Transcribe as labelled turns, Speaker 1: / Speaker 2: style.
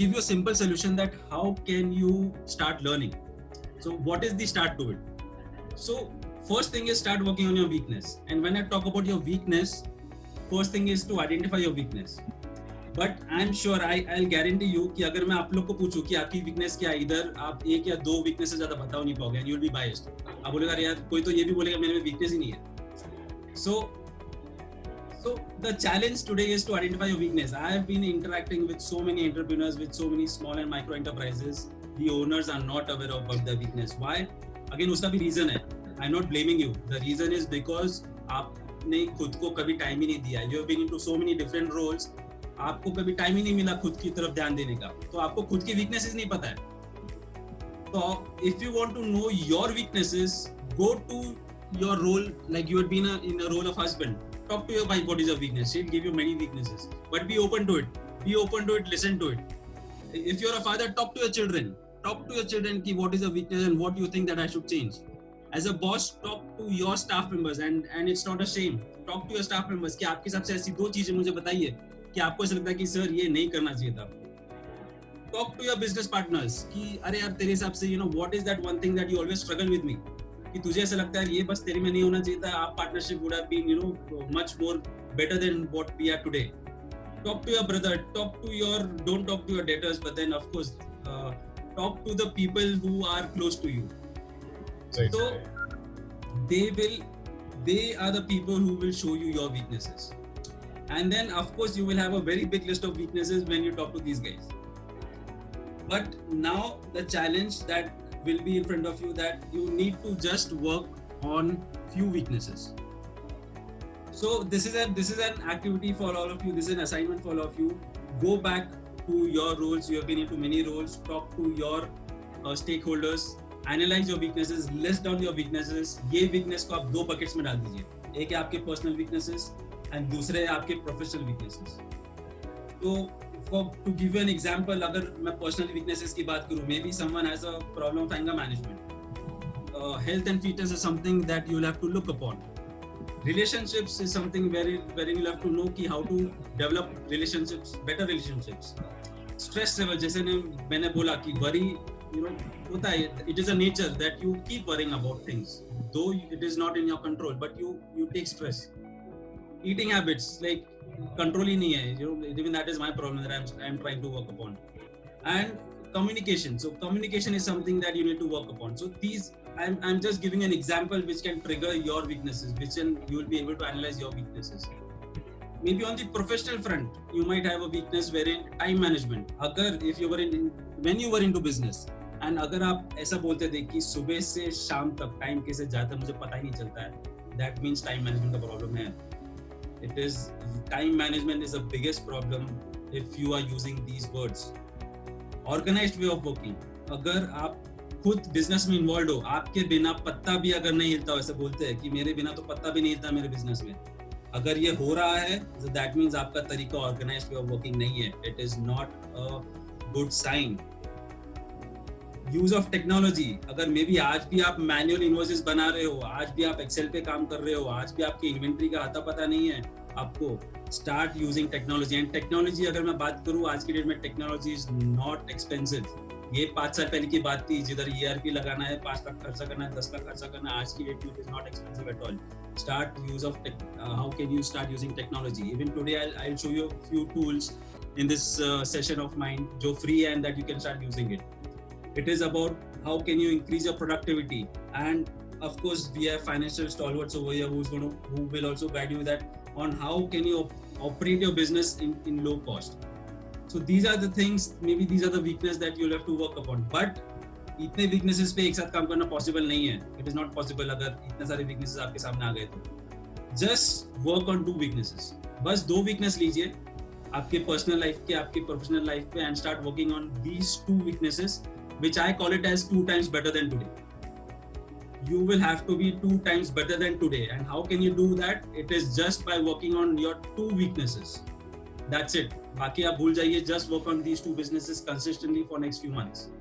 Speaker 1: give you a simple solution that how can you start learning. So what is the start to it? So first thing is start working on your weakness. And when I talk about your weakness, first thing is to identify your weakness. But I'm sure I'll guarantee you कि अगर मैं आप लोग को पूछूं कि आपकी weakness क्या है, इधर आप एक या दो weakness से ज़्यादा बता नहीं पाओगे and you'll be biased. आप बोलेगा यार कोई तो ये भी बोलेगा मेरे में weakness ही नहीं है. So the challenge today is to identify your weakness. I have been interacting with so many entrepreneurs, with so many small and micro enterprises. The owners are not aware of what their weakness. Why? Again, उसका भी reason है. I'm not blaming you. The reason is because आपने खुद को कभी time ही नहीं दिया. You have been into so many different roles. आपको कभी टाइम ही नहीं मिला खुद की तरफ ध्यान देने का, तो आपको खुद की वीकनेसेस नहीं पता है. तो if you want to know your weaknesses, go to your role like you had been in a role of husband. Talk to your wife what is your weakness. She will give you many weaknesses, but be open to it, listen to it. If you are a father, talk to your children कि what is your weakness and what you think that I should change. As a boss, talk to your staff members and it's not a shame. Talk to your staff members कि आपकी सबसे ऐसी दो चीजें मुझे बताइए कि आपको ऐसा लगता है कि सर ये नहीं करना चाहिए था. Talk to your business partners कि अरे यार तेरे हिसाब से what is that one thing that you always struggle with me, कि तुझे ऐसा लगता है ये बस तेरे में नहीं होना चाहिए था. आप partnership would have been much more better than what we are today. Talk to your brother, don't talk to your debtors, but then of course talk to the people who are close to you. Right. So they are the people who will show you your weaknesses. And then of course you will have a very big list of weaknesses when you talk to these guys. But now the challenge that will be in front of you, that you need to just work on few weaknesses. So this is an activity for all of you. This is an assignment for all of you. Go back to your roles. You have been into many roles. Talk to your stakeholders. Analyze your weaknesses. List down your weaknesses. ये weakness को आप दो buckets में डाल दीजिए. एक है आपके personal weaknesses and दूसरे है आपके professional weaknesses. तो to give you an example, अगर मैं personal weaknesses की बात करूँ, maybe someone has a problem of anger management. Health and fitness is something that you'll have to look upon. Relationships is something where you'll have to know कि how to develop relationships, better relationships. Stress level, जैसे मैंने बोला कि worry, होता है, it is a nature that you keep worrying about things, though it is not in your control, but you take stress. Eating habits, like control ही नहीं है, even that is my problem that I'm trying to work upon. And communication, so communication is something that you need to work upon. So these, I'm just giving an example which can trigger your weaknesses, which you will be able to analyze your weaknesses. Maybe on the professional front, you might have a weakness wherein time management. If you were when you were into business, and अगर आप ऐसा बोलते थे कि सुबह से शाम तक टाइम कैसे जाता है मुझे पता ही नहीं चलता है, that means time management का प्रॉब्लम है. It is time management is the biggest problem if you are using these words. Organized way of working. अगर आप खुद बिजनेस में इन्वॉल्व हो, आपके बिना पत्ता भी अगर नहीं हिलता, वैसे बोलते हैं कि मेरे बिना तो पत्ता भी नहीं हिलता मेरे बिजनेस में, अगर ये हो रहा है तो दैट मीन्स आपका तरीका ऑर्गेनाइज्ड वे ऑफ वर्किंग नहीं है. It is not a good sign. Use of technology, अगर मे बी आज भी आप मैनुअल इनवॉइसेस बना रहे हो, आज भी आप एक्सेल पे काम कर रहे हो, आज भी आपकी इन्वेंट्री का आता पता नहीं है आपको, start using technology. And technology अगर मैं बात करूँ आज की डेट में, टेक्नोलॉजी इज नॉट एक्सपेंसिव. ये 5 साल पहले की बात थी, जिधर ERP लगाना है 5 लाख खर्चा करना है, 10 लाख खर्चा करना है. आज की डेट में it is not expensive at all. Start use of how can you start using technology. Even today I'll show you a few tools in this session of mine jo free and that you can start using it. It is about how can you increase your productivity, and of course we have financial stalwarts over here who will also guide you that on how can you operate your business in low cost. So these are the things, maybe these are the weakness that you'll have to work upon. But इतने weaknesses पे एक साथ काम करना possible नहीं है. It is not possible अगर इतने सारे वीकनेसेस आपके सामने आ गए तो. Just work on 2 weaknesses. बस 2 वीकनेस लीजिए आपके पर्सनल लाइफ के, आपके प्रोफेशनल लाइफ पे, and start working on these 2 weaknesses which I call it as 2 times better than today. You will have to be 2 times better than today. And how can you do that? It is just by working on your 2 weaknesses. That's it. बाकी आप भूल जाइए. Just work on these 2 businesses consistently for next few months.